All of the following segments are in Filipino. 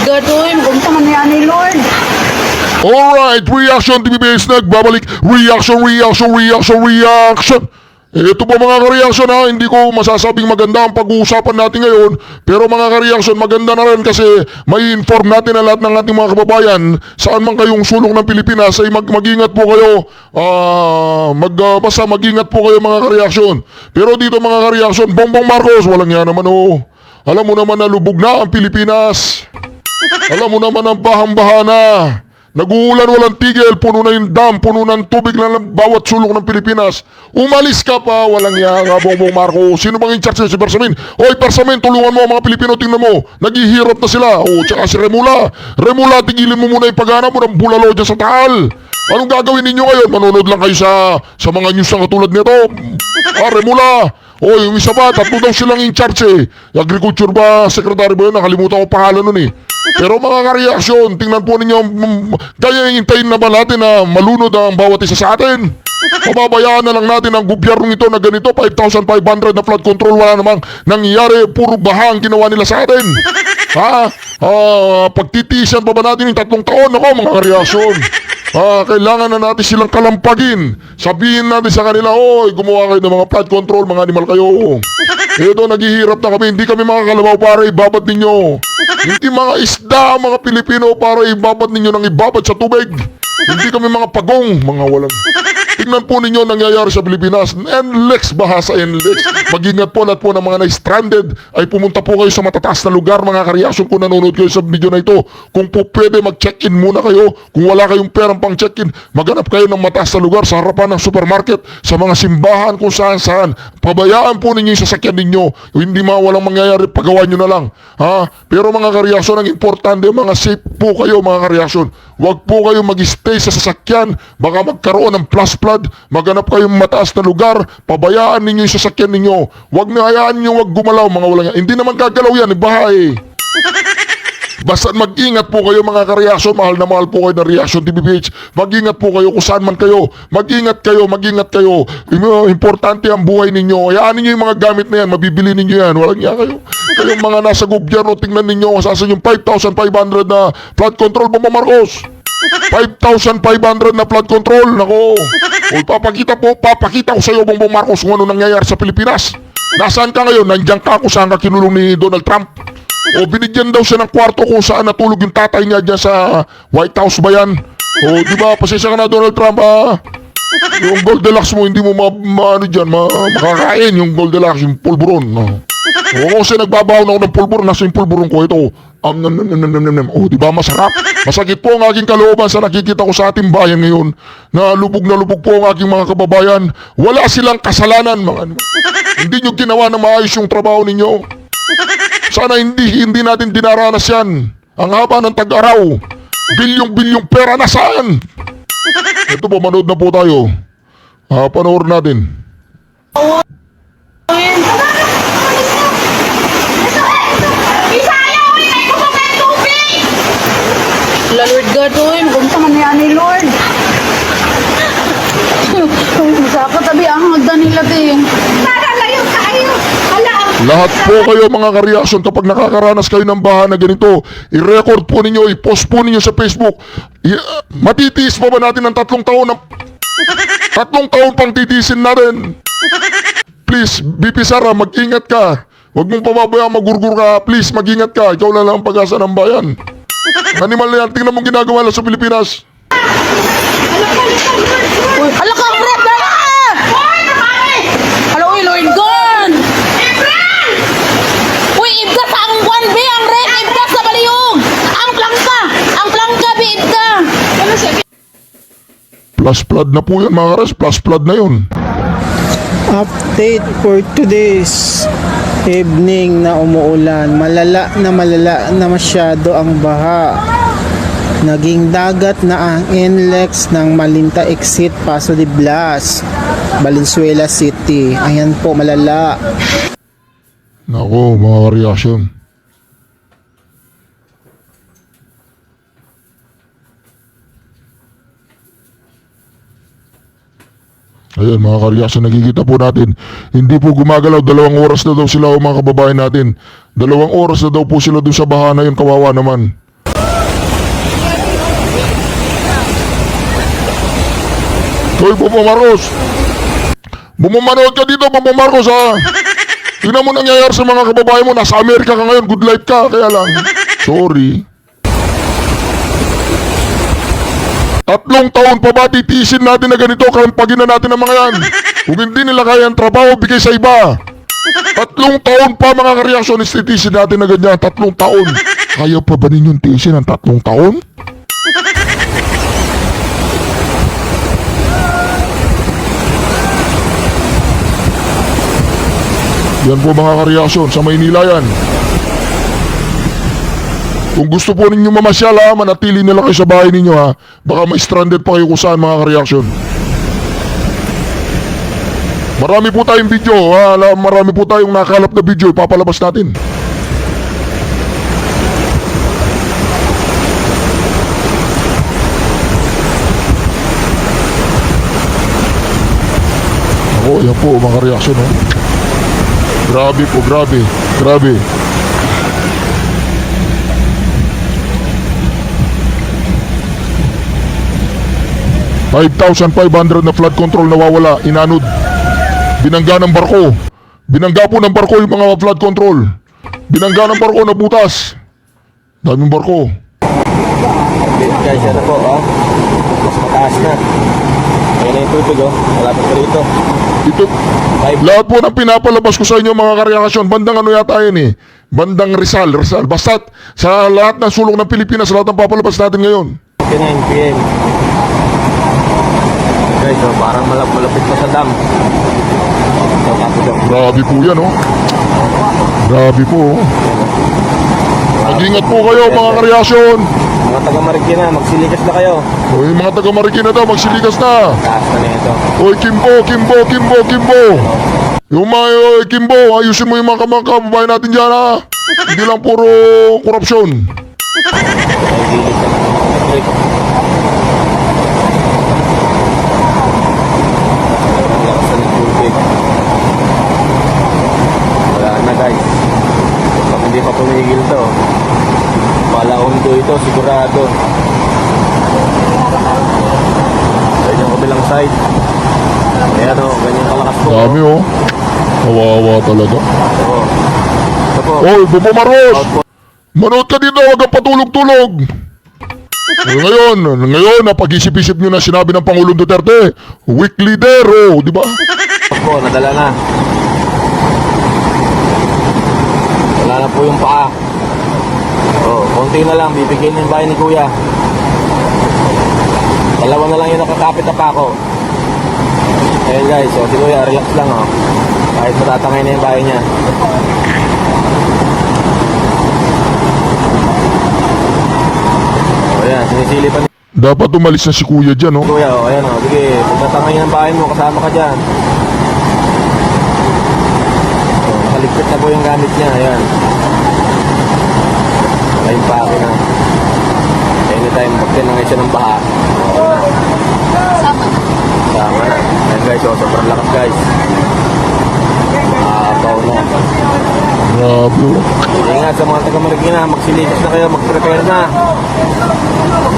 God, oy, kung man yan ni Lord. Alright, Reaction TV Base nagbabalik. Reaction. Ito po mga ka-reaction ha, hindi ko masasabing maganda ang pag-uusapan natin ngayon, pero mga ka-reaction, maganda na rin kasi may inform natin na lahat ng ating mga kababayan saan man kayong sulok ng Pilipinas ay mag-ingat po kayo, basta mag-ingat po kayo mga ka-reaction. Pero dito mga ka-reaction, Bongbong Marcos, walang yan naman oh. Alam mo naman na lubog na ang Pilipinas. Alam mo naman ang bahang-bahana. Nag-uulan walang tigil, puno na yung dam, puno ng tubig na bawat sulok ng Pilipinas. Umalis ka pa, walang yanga, Bongbong Marcos. Sino bang in-charge si Bersamin? Oy, Bersamin, tulungan mo ang mga Pilipino, tingnan mo. Naghihirap na sila. O, tsaka si Remula. Remula, tigilin mo muna yung paghanap mo ng bulalo dyan sa Taal. Anong gagawin ninyo ngayon? Manonood lang kayo sa mga news na katulad nito. Remula. O, yung isa ba, tatlo daw silang in-charge eh. Agriculture ba, secretary ba yun? Nakalimutan ko pangalan nun eh. Pero mga ka-reaction, tingnan po ninyo, kaya hintayin na ba natin na malunod ang bawat isa sa atin? Pababayaan na lang natin ang gobyernong ito na ganito, 5,500 na flood control, wala namang nangyayari, puro baha ang ginawa nila sa atin. Ha? Pagtitiisan pa ba natin yung 3 taon? Ako mga ka-reaction. Kailangan na natin silang kalampagin. Sabihin natin sa kanila, oy, gumawa kayo ng mga flood control, mga animal kayo. Ito, naghihirap na kami, hindi kami mga kalabaw para ibabat ninyo. Hindi mga isda, mga Pilipino para ibabat ninyo ng ibabat sa tubig. Hindi kami mga pagong, mga walang. Tingnan po ninyo nangyayari sa Pilipinas. NLEX, bahasa NLEX. Mag-ingat po lahat po ng mga na-stranded ay pumunta po kayo sa matataas na lugar, mga ka-reaction, kung nanonood kayo sa video na ito. Kung po pwede, mag-check-in muna kayo. Kung wala kayong perang pang check-in, maghanap kayo ng mataas na lugar sa harapan ng supermarket, sa mga simbahan, kung saan-saan. Pabayaan po ninyo yung sasakyan ninyo. Hindi walang mangyayari, pagawa nyo na lang. Pero mga ka-reaction, ang importante, mga safe po kayo, mga ka-reaction. Huwag po kayo mag-stay sa sasakyan. Baka magkaroon ng flash flood. Maghanap kayong mataas na lugar. Pabayaan ninyo yung sasakyan ninyo. Huwag na hayaan ninyo, huwag gumalaw, mga walang yan. Hindi naman gagalaw yan, bahay. Basta mag-ingat po kayo mga ka-reaction. Mahal na mahal po kayo ng Reaction TV page. Mag-ingat po kayo kung saan man kayo. Mag-ingat kayo. Importante ang buhay ninyo. Hayaan ninyo yung mga gamit na yan. Mabibili ninyo yan. Walang yan kayo. Kayong mga nasa gobyerno, tingnan ninyo asasan yung 5,500 na flood control, Bongbong Marcos. 5,500 na flood control. Nako. O, papakita ko sa iyo, Bongbong Marcos, kung ano nangyayari sa Pilipinas. Nasaan ka ngayon? Nandiyan ka kung saan ka kinulong ni Donald Trump. O, binigyan daw siya ng kwarto kung saan natulog yung tatay niya dyan sa White House ba yan? O, di ba, pasensya ka na, Donald Trump, yung Goldilocks mo, hindi mo makakain yung Goldilocks, yung pulburon. O, kasi nagbabaon ako ng pulburon, nasa yung pulburon ko, ito. O, di ba, masarap? Masakit po ang aking kalooban sa nakikita ko sa ating bayan ngayon na lubog po ang aking mga kababayan. Wala silang kasalanan, hindi nyo ginawa na maayos yung trabaho ninyo. Sana hindi natin dinaranas yan. Ang haba ng tag-araw. Bilyong pera nasaan? Ito po, manood na po tayo. Panoorin natin. Lord God, oy, kung man yan ni Lord. Masaka tabi ang hagdan nila din. Layo tayo. Lahat po kayo mga ka-reaction, kapag nakakaranas kayo ng baha na ganito, i-record po ninyo, i-post po ninyo sa Facebook. Matitiis pa ba natin ng 3 taon? 3 taon pang titiisin natin. Please, BP Sara, mag-ingat ka. Huwag mong pababayaan, magurgur ka. Please, mag-ingat ka. Ikaw lang ang pag-asa ng bayan. Animal na yan, tingnan mong ginagawa lang sa Pilipinas. Hala ka, Fred! Hala, uy, Lord God! Uy, ibda sa ang 1B, ang red, ibda sa baliyog! Ang plangka, bi, ibda! Plus flood na po yan mga kares, plus flood na yun. Update for today's evening na umuulan. Malala na masyado ang baha. Naging dagat na ang NLEX ng Malinta Exit, Paso de Blas, Valenzuela City. Ayan po, malala. Nako, mga reaction. Ayan mga ka-reaction, nakikita po natin, hindi po gumagalaw, 2 oras na daw sila o mga kababayan natin. 2 oras na daw po sila doon sa baha na yun, kawawa naman. Hoy, Bobo Marcos. Bumamanood ka dito, Bobo Marcos, ha? Tingnan mo nangyayari sa mga kababayan mo. Nasa Amerika ka ngayon, good life ka. Kaya lang, sorry. 3 taon pa ba titiisin natin na ganito? Kalampagin na natin ang mga yan. Kung hindi nila kaya ang trabaho, bigay sa iba. 3 taon pa mga kareaksyonis, titiisin natin na ganyan. 3 taon. Kaya pa ba ninyong tiisin ang 3 taon? Yan po mga kareaksyon, sa Maynila yan. Kung gusto po ninyo mamasyal ha, manatili na lang kayo sa bahay ninyo ha. Baka ma-stranded pa kayo kung saan mga kareaksyon. Marami po tayong video ha, marami po tayong nakalap na video, ipapalabas natin. Ako, yan po mga kareaksyon ha. Grabe po, grabe, grabe. $5,500 na flood control nawawala, inanod. Binangga ng barko. Binangga po ng barko yung mga flood control. Binangga ng barko, nabutas. Daming barko. Guys, ano po, mas mataas na. Ayan na yung tubig, malapit pa rito. Ito, lahat po ng pinapalabas ko sa inyo mga kareaksyon, bandang ano yata yun eh. Bandang Rizal. Basta sa lahat ng sulok ng Pilipinas, lahat ng papalabas natin ngayon. 9 PM. Guys, parang malapit pa sa dam. Grabe po yan, oh. Grabe po, oh. Mag-ingat po kayo mga kareaksyon. Mga taga Marikina, magsilikas na kayo. Oy, mga taga Marikina daw, magsilikas na. Taas na ito. Oy, Kimbo. Yung mga, oy, Kimbo, ayusin mo yung mga kababayan natin dyan, ha. Hindi lang puro korupsyon. Lakas na ng tubig. Wala na guys. Pag hindi pa tumigil to, malaondo ito, sigurado. Ayan yung kabilang side. Ayan o, ganyan kalakas po. Dami, oh. Kawawa talaga. Oo. Ito po. Oy, Bobo Marcos! Output. Manood ka dito, huwag kang patulog-tulog. Ngayon, napag-isip-isip nyo na sinabi ng Pangulong Duterte, weak leader, oh, di ba? Po, nadala na. Wala na po yung paa. Konti na lang, bibigyan yung bahay ni Kuya. Dalawa na lang yung nakakapit na pako. Ayan guys, si Kuya, relax lang kahit matatangay na yung bahay niya. Ayan, sinisilipan ni Dapat umalis na si Kuya dyan, oh. Kuya. Ayan sige, pag natangay ng bahay mo, kasama ka dyan. Nakaligpit na po yung gamit niya, ayan. Ayun pa akin na. Anytime pag tinangay siya ng baha. Sama na. Ayan guys, sobrang lakas guys. Maapaw na. Grabe, oh. Ingat sa mga taga Marikina, magsilikas na kayo, mag-prepare na.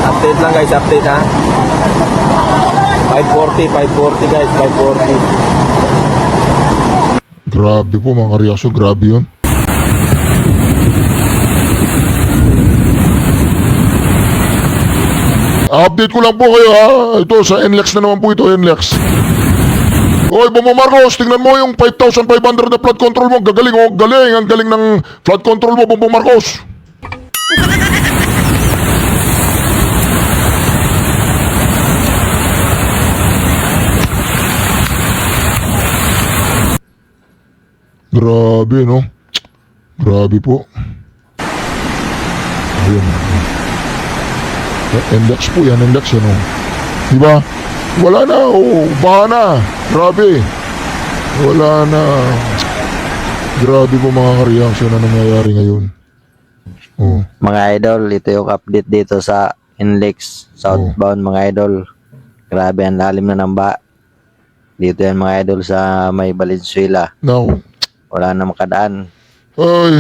Update lang guys, update ha. 540 guys, 540. Grabe po mga kareaksyon, grabe yun. Update ko lang po kayo ha. Ito sa NLEX na naman po ito, NLEX. Oy, Bobo Marcos, tingnan mo yung 5,500 na flood control mo. Gagaling, oh, galing. Ang galing ng flood control mo, Bobo Marcos. Grabe, no? Grabe po. Ayun. NLEX po yan, NLEX yan, oh. Diba? Wala na, oh. Baha na. Grabe. Wala na. Grabe po mga kareaksyon na nangyayari ngayon. Oh. Mga idol, ito yung update dito sa NLEX southbound mga idol. Grabe, ang lalim na ng baha. Dito yan mga idol sa may Valenzuela. Now, Wala na makadaan. ay,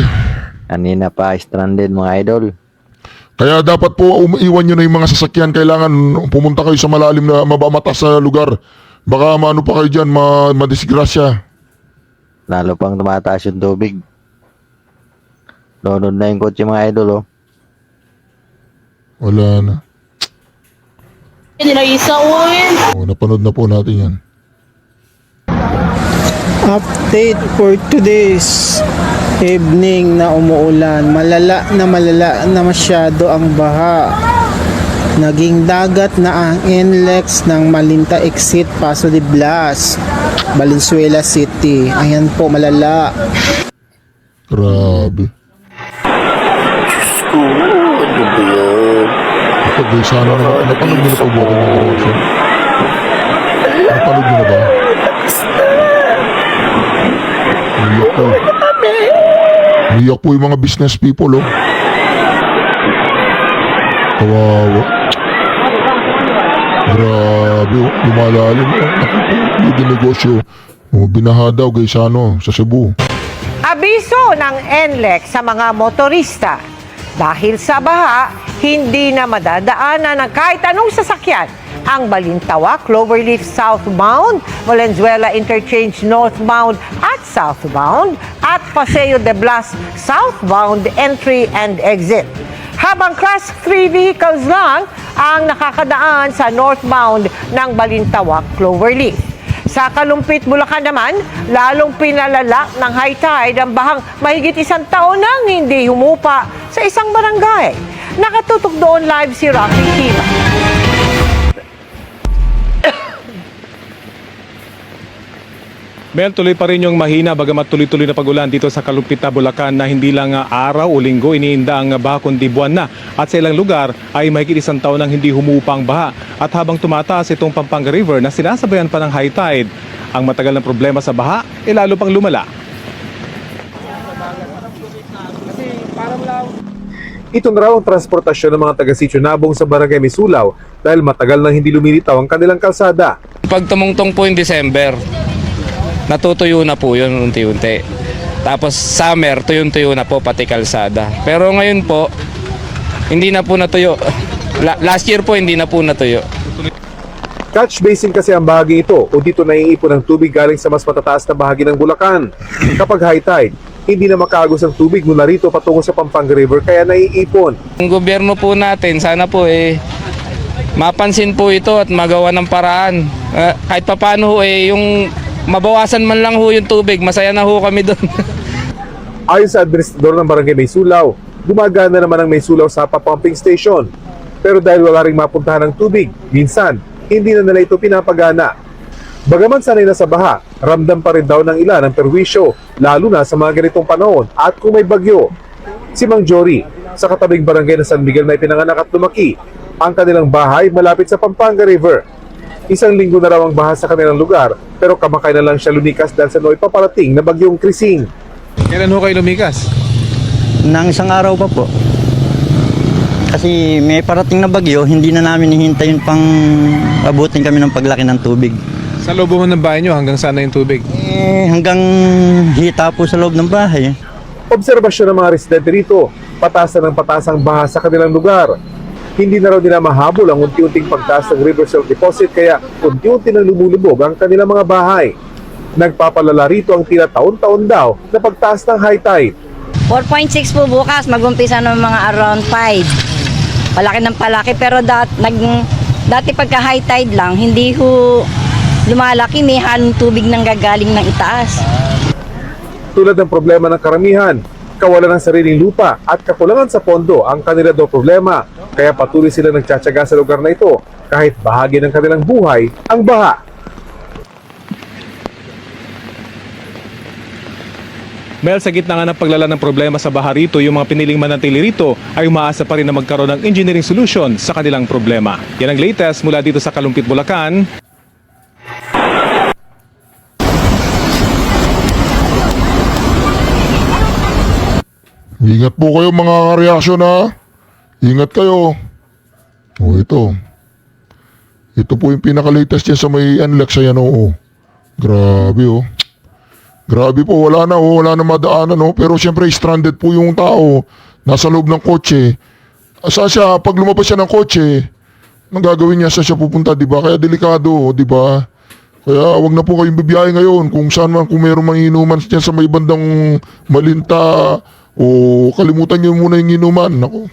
Kanina pa stranded mga idol. Kaya dapat po umiiwan nyo na yung mga sasakyan. Kailangan pumunta kayo sa malalim na mabamatas sa lugar. Baka maano pa kayo dyan, madisgrasya. Lalo pang tumataas yung tubig. Lunod na yung kotse mga idol, oh. Wala na. Hindi na isa, uy. Napanood na po natin yan. Update for today's evening na umuulan. Malala na masyado ang baha. Naging dagat na ang NLEX ng Malinta Exit, Paso de Blas, Valenzuela City. Ayan po, malala. Grabe. Ito guys, sana na napanood nyo na po ba ng reaction? Napanood nyo na ba? Iyak po. Iyak po yung mga business people, oh. Kawawa. Grabe, oh. Lumalalim, oh. Naku po, yung negosyo. Oh, binaha daw guys, sa Cebu. Abiso ng NLEX sa mga motorista. Dahil sa baha, hindi na madadaanan ng kahit anong sasakyan ang Balintawak, Cloverleaf southbound, Valenzuela Interchange northbound at southbound, at Paseo de Blas southbound entry and exit. Habang Class 3 vehicles lang ang nakakadaan sa northbound ng Balintawak, Cloverleaf. Sa Kalumpit, Bulacan naman, lalong pinalala ng high tide ang bahang mahigit 1 taon nang hindi humupa sa isang barangay. Nakatutok doon live si Rocky Tima. Mel, tuloy pa rin yung mahina bagamat tuloy-tuloy na pag-ulan dito sa Kalumpit na Bulacan na hindi lang araw o linggo iniinda ang baha kundi buwan na. At sa ilang lugar ay mahigit 1 taon nang hindi humupang baha. At habang tumataas itong Pampanga River na sinasabayan pa ng high tide, ang matagal na problema sa baha ay lalo pang lumala. Ito na raw ang transportasyon ng mga taga-Sitio Nabong sa Barangay Misulaw dahil matagal nang hindi lumilitaw ang kanilang kalsada. Pag tumungtong po yung December, natutuyo na po yun unti-unti. Tapos summer, tuyo-tuyo na po pati kalsada. Pero ngayon po, hindi na po natuyo. Last year po, hindi na po natuyo. Catch basin kasi ang bahagi ito o dito naiipon ang tubig galing sa mas matataas na bahagi ng Bulacan. Kapag high tide, hindi na makaagos ang tubig mula rito patungo sa Pampanga River kaya naiipon. Ang gobyerno po natin, sana po mapansin po ito at magawa ng paraan. Kahit papano yung mabawasan man lang ho yung tubig, masaya na ho kami doon. Ayon sa administrador ng Barangay Maysulaw, gumagana naman ang Maysulaw sa pumping station. Pero dahil wala ring mapuntahan ng tubig, minsan, hindi na nila ito pinapagana. Bagaman sanay na sa baha, ramdam pa rin daw ng ilan ang perwisyo, lalo na sa mga ganitong panahon at kung may bagyo. Si Mang Jory, sa katabing barangay na San Miguel na ipinanganak at lumaki, ang kanilang bahay malapit sa Pampanga River. 1 linggo na raw ang baha sa kanilang lugar, pero kamakay na lang siya lumikas dahil sa paparating na bagyong Krising. Kailan ho kayo lumikas? Nang isang araw pa po. Kasi may parating na bagyo, hindi na namin hihintayin pang abutin kami ng paglaki ng tubig. Sa loob mo ng bahay nyo, hanggang sana yung tubig? Hanggang hita po sa loob ng bahay. Obserbasyon ng mga residente rito, pataas na ng pataas ang baha sa kanilang lugar. Hindi na raw nila mahabol ang unti-unting pagtaas ng river silt deposit kaya unti-unti nang lumulubog ang kanilang mga bahay. Nagpapalala rito ang tila taon-taon daw na pagtaas ng high tide. 4.6 po bukas, mag-umpisa ng mga around 5. Palaki ng palaki pero dati pagka high tide lang, hindi ho lumalaki, may halong tubig nang gagaling ng itaas. Tulad ng problema ng karamihan, kawalan ng sariling lupa at kakulangan sa pondo ang kanila daw problema. Kaya patuloy sila nagtsatsaga sa lugar na ito kahit bahagi ng kanilang buhay ang baha. Mel, sa gitna nga ng paglala ng problema sa baha rito, yung mga piniling manatili rito ay umaasa pa rin na magkaroon ng engineering solution sa kanilang problema. Yan ang latest mula dito sa Kalumpit, Bulacan. Ingat po kayo mga reaksyon, ha. Ingat kayo. O ito. Ito po yung pinaka-latest yan sa may NLEX. Ayan, oo. Grabe, oh. Grabe po, wala na madaanan, oh. Pero siyempre stranded po yung tao. Nasa loob ng kotse. saan siya, pag lumabas siya ng kotse, anong gagawin niya, saan siya pupunta, di ba? Kaya delikado, di ba? Kaya wag na po kayong bibiyahe ngayon kung saan man, kung mayroong mga inuman dyan sa may bandang Malinta, o kalimutan niyo muna yung inuman. Ako.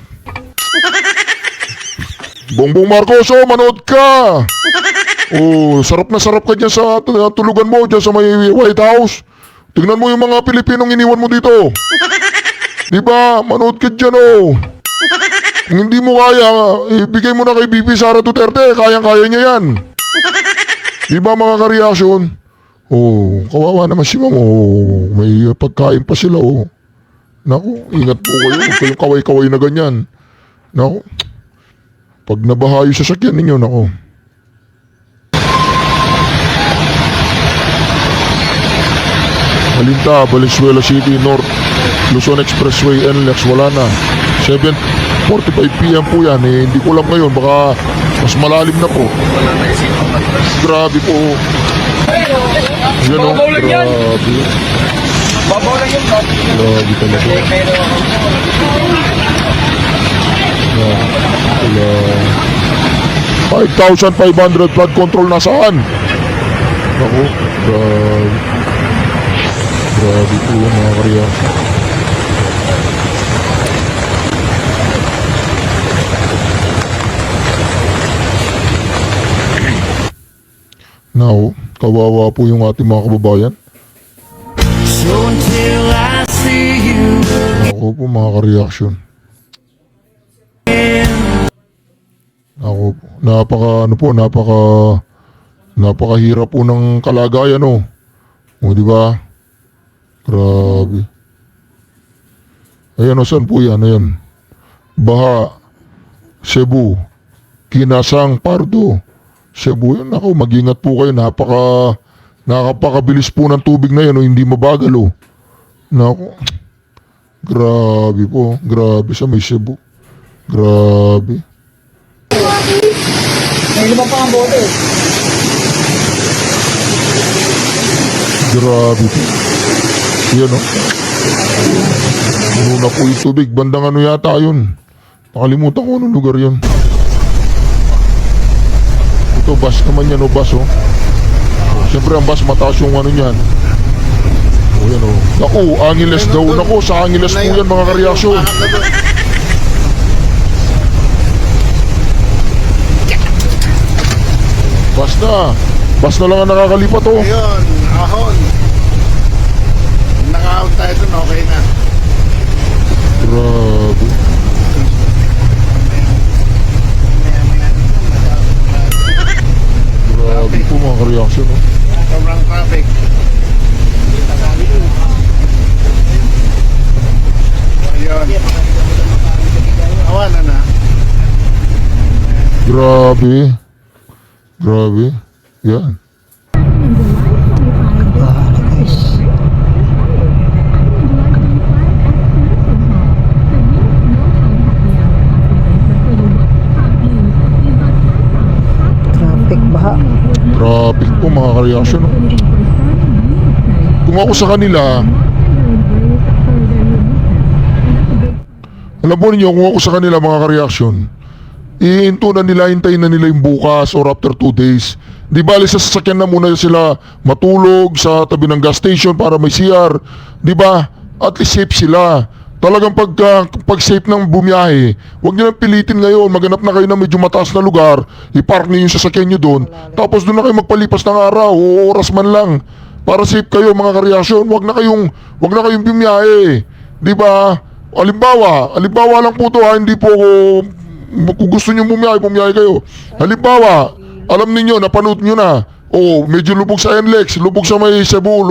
Bongbong Marcos, manood ka! Sarap na sarap ka dyan sa tulugan mo, dyan sa may White House. Tingnan mo yung mga Pilipinong iniwan mo dito. Di ba? Manood ka dyan, Kung hindi mo kaya, ibigay mo na kay BP Sara Duterte. Kayang-kaya niya yan. Di ba mga ka-reaction? Kawawa naman si Ma'am. May pagkain pa sila, Naku, ingat po kayo. Huwag kayong kaway-kaway na ganyan. Naku, pag nabaha yung sasakyan ninyo, naku. Malinta, Valenzuela City, North, Luzon Expressway, NLEX, wala na. 7:45 PM po yan. Hindi ko alam ngayon, baka mas malalim na po. Grabe po. Yan o, grabe. Grabe talaga. Wala. 5,500 flood control na saan? Naku, grabe. Grabe po mga karya. Now, kawawa po yung ating mga kababayan. Ako po mga ka-reaction. Ako po, napakahirap po ng kalagayan, di ba? Grabe. Ayan, saan po yan? Ayan. Baha, Cebu, Kinasang, Pardo, Cebu. Yan, ako, mag-ingat po kayo. Nakapakabilis po ng tubig na yan, hindi mabagal, Naku, grabe po. Grabe sa may Cebu. Grabe. May lima pa ang bote. Grabe po. Yan, Puno na po yung tubig. Bandang ano yata yun. Nakalimutan ko anong lugar yun. Ito, bus naman yan, bus, Siyempre, ang bus, mataas yung ano yan. Yan, Naku, Angeles daw. Naku, sa Angeles po yan, mga kareaksyon. Bus na lang ang nakakalipat, Ayun, ahon. Naka-out tayo dun, okay na. Grabe. Grabe po mga ka-reaction, Sobrang traffic. Ayun. Awan na. Grabe. Grabe. Yan. Traffic baha. Traffic po mga ka-reaction, Kung ako sa kanila, alam po ninyo, kung ako sa kanila mga ka-reaction, hintayin na nila yung bukas or after 2 days. Di bali sa sasakyan na muna sila matulog sa tabi ng gas station para may CR. Di ba? At least safe sila. Talagang pag safe ng bumiyahe, huwag nyo nang pilitin ngayon. Maghanap na kayo na medyo mataas na lugar, ipark niyo yung sasakyan nyo doon, tapos doon na kayo magpalipas ng araw o oras man lang. Para safe kayo mga kareaksyon. Huwag na kayong bumiyahe. Di ba? Halimbawa lang po to, hindi po ako, kung gusto nyo bumiyahe kayo. Halimbawa, alam niyo, napanood nyo na, medyo lubog sa NLEX, lubog sa may Cebu,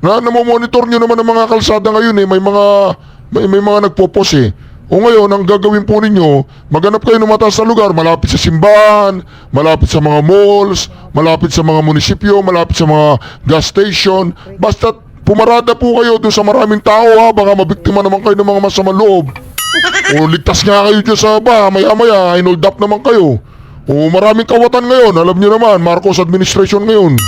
namomonitor nyo naman ang mga kalsada ngayon, may mga nagpo-post, ngayon, ang gagawin po ninyo, maghanap kayo ng mataas na lugar, malapit sa simbahan, malapit sa mga malls, malapit sa mga munisipyo, malapit sa mga gas station, basta pumarada po kayo doon sa maraming tao, baka mabiktima naman kayo ng mga masamang loob. Ligtas nga kayo dyan sa baha, maya-maya, inold up naman kayo. Maraming kawatan ngayon, alam niyo naman, Marcos administration ngayon.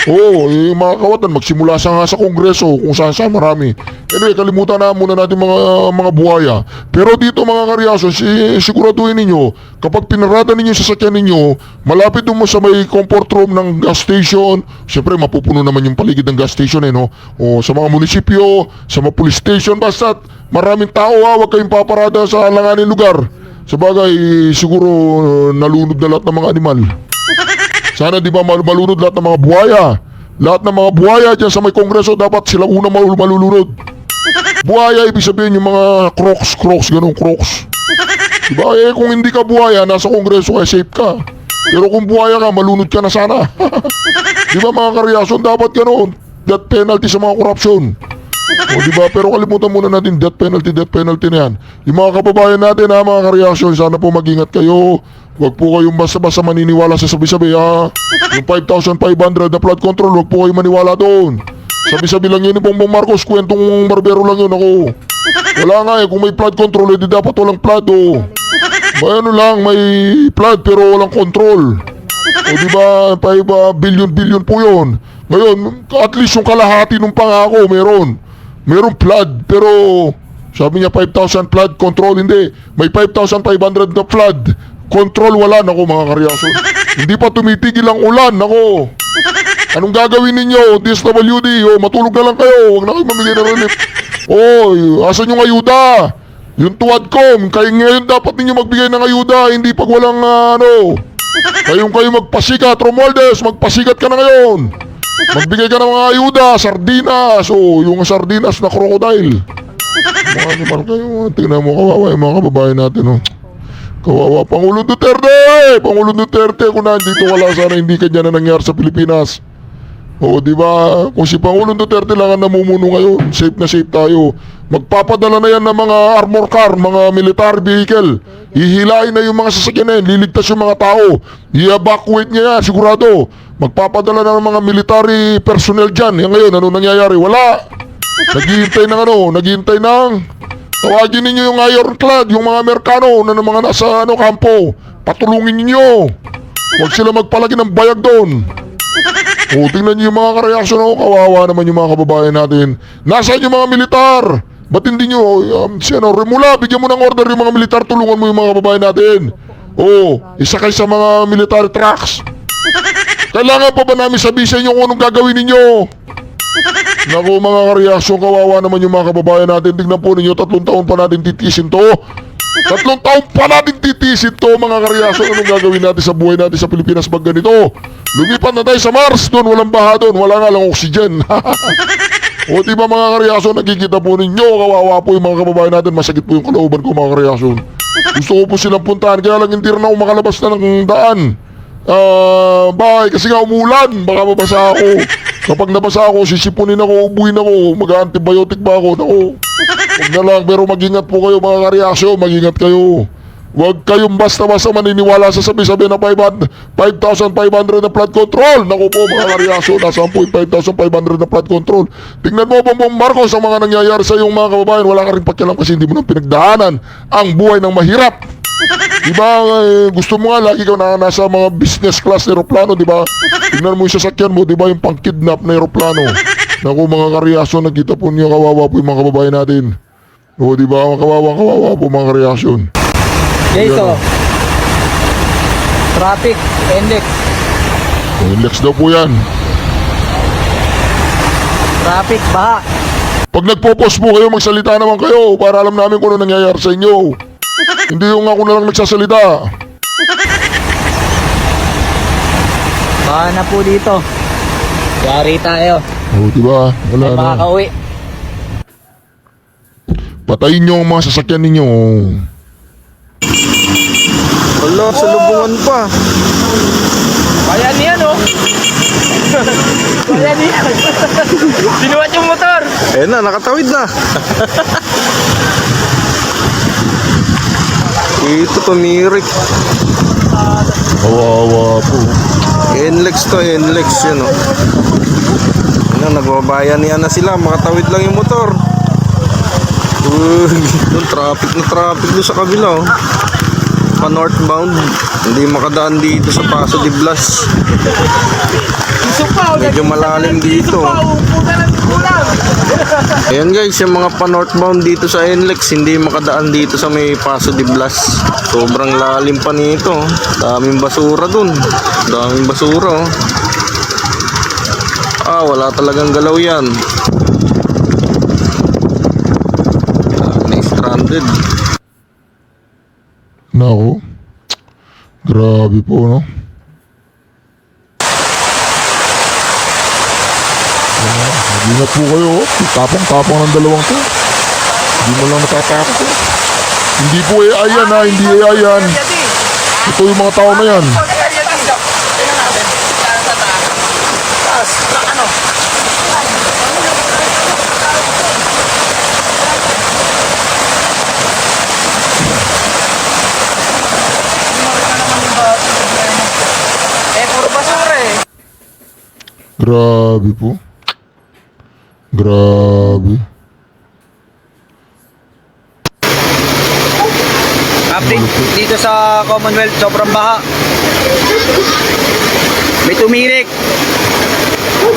Oo, mga kawatan, magsimula sa nga sa kongreso kung saan saan marami. Anyway, kalimutan na muna natin mga buhaya. Pero dito mga karyason, siguraduhin ninyo, kapag pinarada ninyo yung sasakyan ninyo, malapit mo sa may comfort room ng gas station, syempre mapupuno naman yung paligid ng gas station no? O sa mga munisipyo, sa mga police station, basta maraming tao huwag kayong paparada sa alanganin lugar. Sabagay, siguro nalunod na lahat ng mga animal. Sana di ba malunod lahat ng mga buhaya. Lahat ng mga buhaya dyan sa may kongreso, dapat sila unang malulunod. Buhaya, ibig sabihin yung mga crocs, ganun crocs. Diba? Kung hindi ka buhaya, nasa kongreso ka, safe ka. Pero kung buhaya ka, malunod ka na sana. Diba mga karyason, dapat ganun. Death penalty sa mga korupsyon. O diba? Pero kalimutan muna natin, death penalty na yan. Yung mga kababayan natin mga karyasyon, sana po mag-ingat kayo. Huwag po kayong basta-basta maniniwala sa sabi-sabi ha. Yung 5,500 na flood control, huwag po kayong maniwala doon. Sabi-sabi lang yun ni Bongbong Marcos, kwentong barbero lang yun ako. Wala nga kung may flood control, edi dapat walang flood May ano lang, may flood pero walang control. O diba, 5 billion po yun. Ngayon, at least yung kalahati ng pangako, Meron flood, pero sabi niya 5,000 flood control, hindi. May 5,500 na flood control, wala. Nako mga karyason, hindi pa tumitigil ang ulan. Nako, anong gagawin ninyo? DSWD, matulog na lang kayo. Huwag na kayo mamigay ng relief. Asan yung ayuda? Yung tuwadcom, kayo ngayon dapat ninyo magbigay ng ayuda, hindi pag walang kayo magpasikat. Romualdez, magpasikat ka na ngayon. Magbigay ka ng mga ayuda, sardinas, yung sardinas na crocodile. Mga animal kayo, tingnan mo, kawawa yung mga kababayan natin, Kawawa, Pangulong Duterte, kung nandito wala sana hindi kanya na nangyari sa Pilipinas. Diba? Kung si Pangulong Duterte lang ang namumuno ngayon, safe na safe tayo. Magpapadala na yan ng mga armor car, mga military vehicle. Hihilain na yung mga sasakyan na yan, liligtas yung mga tao. I-evacuate niya yan, sigurado. Magpapadala na ng mga military personnel dyan. Yan ngayon, ano nangyayari? Wala. Naghihintay ng tawagin ninyo yung ironclad, yung mga Amerikano na mga nasa kampo. Patulungin ninyo. Huwag sila magpalagi ng bayag doon. Tingnan nyo yung mga kareaksyon kawawa naman yung mga kababayan natin. Nasaan yung mga militar? Ba't hindi nyo, Remula, bigyan mo ng order yung mga militar, tulungan mo yung mga kababayan natin. Isakay sa mga military trucks. Kailangan pa ba namin sabihin sa inyo kung anong gagawin ninyo? Naku mga kareaksyon, kawawa naman yung mga kababayan natin. Tingnan po ninyo, 3 taon pa natin titisin to. 3 taon pa natin titisin to mga kareaksyon. Anong gagawin natin sa buhay natin sa Pilipinas pag ganito? Lumipat na tayo sa Mars, doon walang baha doon, wala nga lang oxygen. Diba mga kareaksyon, nakikita po ninyo, kawawa po yung mga kababayan natin, masakit po yung kalooban ko mga kareaksyon. Gusto ko po silang puntahan, kaya lang hindi rin ako makalabas na ng daan. Bahay, kasi nga umulan, baka mabasa ako. Kapag nabasa ako, sisipunin ako, ubuhin ako, mag-antibiotic ba ako? Naku, huwag na lang, pero mag-ingat po kayo mga kareaksyon, mag-ingat kayo. Huwag kayong basta-basta maniniwala sa sabi-sabi na 5,500 na flood control. Naku po mga kareaksyon, nasaan po yung 5,500 na flood control? Tingnan mo Bongbong Marcos ang mga nangyayari sa iyong mga kababayan. Wala ka rin pakialam kasi hindi mo nang pinagdaanan ang buhay ng mahirap. Diba, gusto mo nga lagi ka nasa mga business class na aeroplano, diba? Tingnan mo yung sasakyan mo, diba, yung pang-kidnap na aeroplano. Naku mga kareaksyon, nakita po niyo, kawawa po yung mga kababayan natin. Diba, kawawa po mga kareaksyon. Traffic, NLEX. NLEX daw po yan. Traffic, baha. Pag nagpo-post po kayo, magsalita naman kayo para alam namin kung ano nangyayari sa inyo. Hindi yung ako na lang nagsasalita. Baha na po dito. Yari tayo. Diba? Wala na. Makakauwi. Patayin nyo ang mga sasakyan ninyo. Wala, sa lubungan pa. Kaya niyan Kaya niyan. Sinuwat yung motor. Nakatawid na. Ito tumirik. Kawawa po. NLEX to, NLEX yun nagbabayan niya na sila, makatawid lang yung motor. Doon traffic doon sa kabila pa northbound, hindi makadaan dito sa Paso de Blas. Medyo malalim dito. Ayan guys, yung mga pa northbound dito sa NLEX, hindi makadaan dito sa may Paso de Blas. Sobrang lalim pa nito. Daming basura dun. Daming basura. Wala talagang galaw yan. Stranded. Nako. Grabe po, no? Ingat po kayo, oh. Tapang-tapang ng dalawang to. Hindi mo lang natatakot, oh. Hindi po AI yan, ha? Hindi AI yan. Ito yung mga tao na yan. Grabe po. Grabe. Update dito sa Commonwealth, sobrang baha. May tumirik.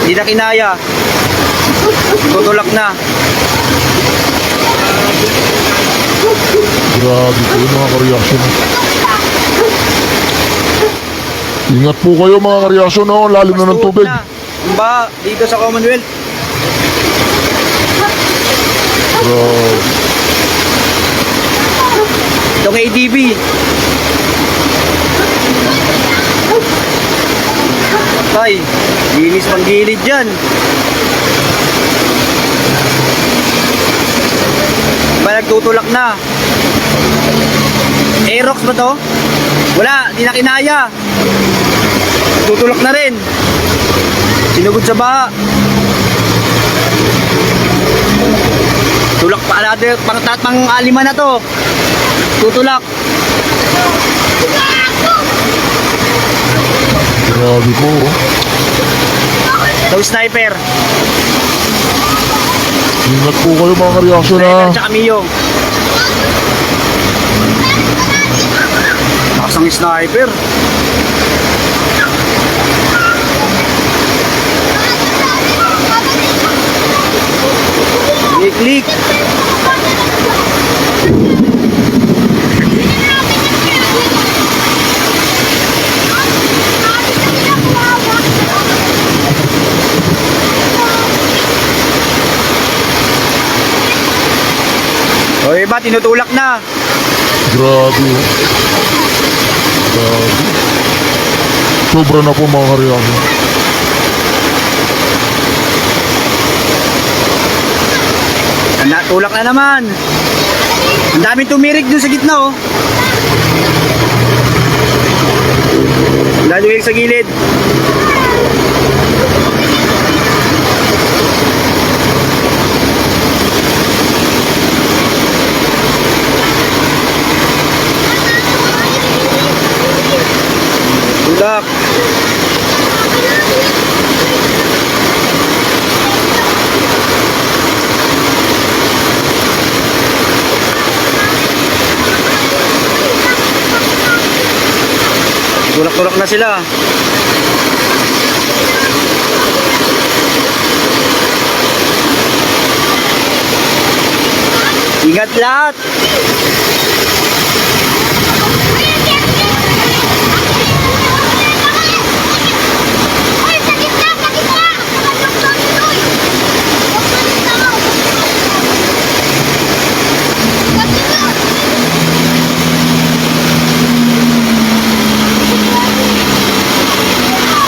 Hindi na kinaya. Tutulak na. Grabe po yung mga kareaksyon. Ingat po kayo mga kareaksyon, oh. Lalim na ng tubig. Ang baha dito sa Commonwealth. Grabe. Itong ADB. Tay, linis pang gilid dyan. Ba nagtutulak na? Aerox ba to? Wala, di na kinaya. Tutulak na rin. Sinugod sa baha. Tulak pa natin, pang-alima na to. Tutulak. Grabe po, oh. Daw sniper. Ingat po kayo mga kareaksyon, ha. Sniper tsaka Mio. Nakasang sniper. Klik-klik. O iba, tinutulak na. Grabe, oh. Grabe. Sobra na po mga kareaksyon. Natulak na naman. Ang daming tumirik dun sa gitna, oh. Ang daming sa gilid. Tulak. Tulak-tulak na sila. Ingat lahat.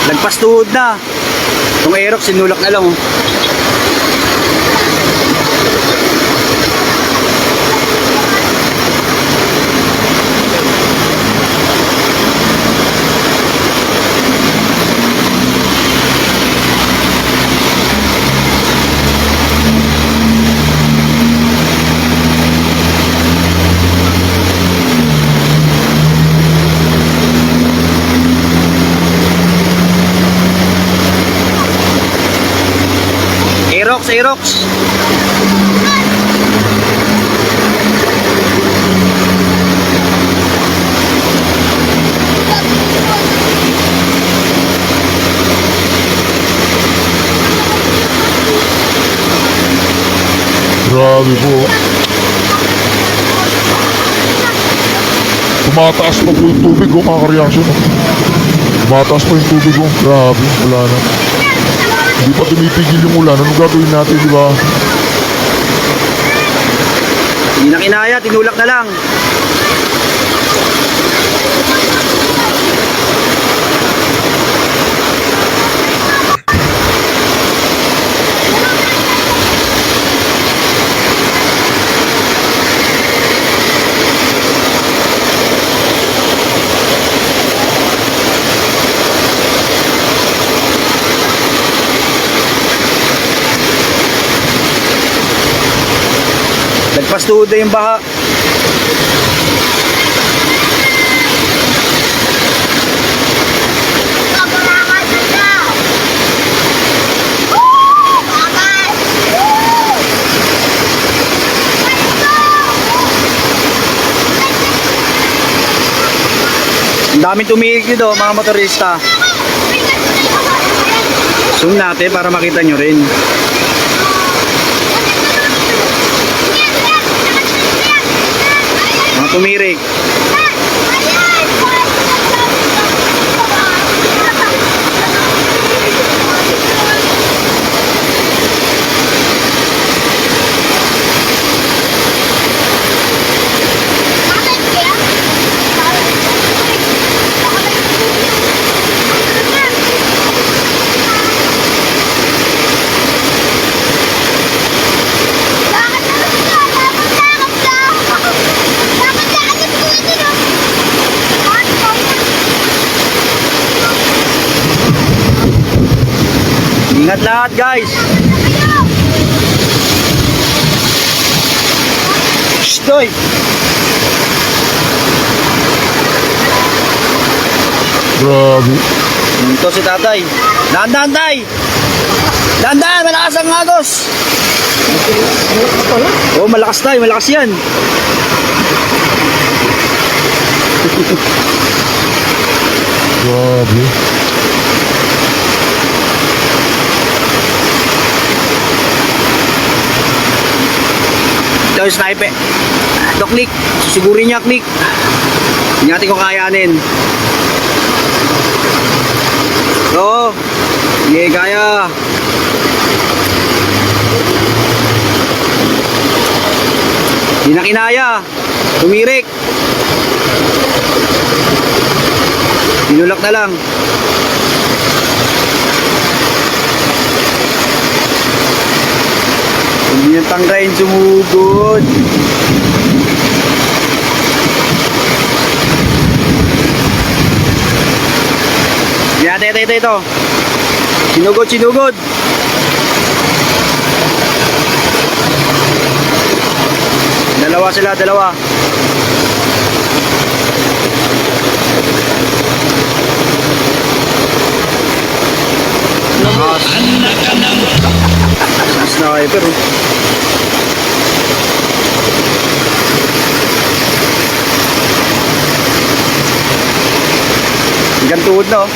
Nagpastuhod na. Itong Aerox, sinulak na lang, oh. Aerox. Grabe po. Tumataas pa po yung tubig oh, mga kareaksyon. Oh. Tumataas pa yung tubig oh. Grabe, wala na. Hindi pa tumipigil yung ulan. Anong gagawin natin, di ba? Hindi na kinaya, tinulak na lang. Nagpas tuhod na yung baha. Ang daming tumirik dito mga motorista. Zoom natin para makita nyo rin. Mga tumirik. Ingat lahat guys. Shh, doy. Grabe. Ito si tatay. Dahan-dahan tay. Dahan-dahan, malakas ang agos. Oh, malakas tay, malakas yan. Grabe. Ito yung sniper. Ito, click. Sigurin niya, click. Hindi natin ko kayanin. Ito. Hindi kaya. Hindi na kinaya. Tumirik. Tinulak na lang. Hindi yung tanggain sumugod. Yan, ito. Sinugod. Dalawa sila. Sniper. Hanggang tuhod na oh.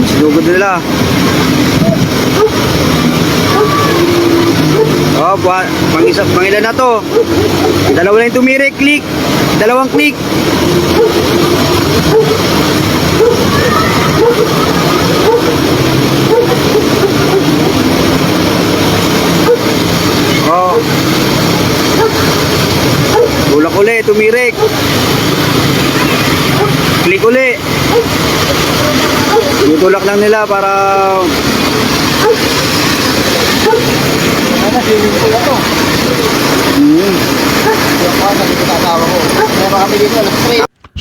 Sinugod nila. Oh, pangilan na to. Dalawa na yung tumirik, click. Dalawang click. Oh. Tulak uli, tumirik. Click uli. Tutulak lang nila para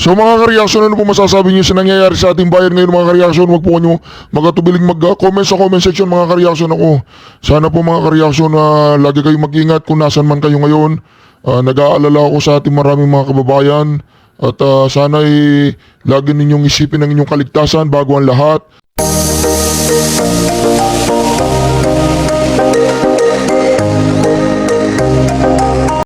So mga kareaksyon, ano po masasabi niyo sa nangyayari sa ating bayan ngayon mga kareaksyon? Huwag po nyo magatubiling mag-comment sa comment section mga kareaksyon ako. Sana po mga kareaksyon na lagi kayong mag-ingat kung nasan man kayo ngayon. Nag-aalala ako sa ating maraming mga kababayan. At sana ay lagi ninyong isipin ang inyong kaligtasan bago ang lahat.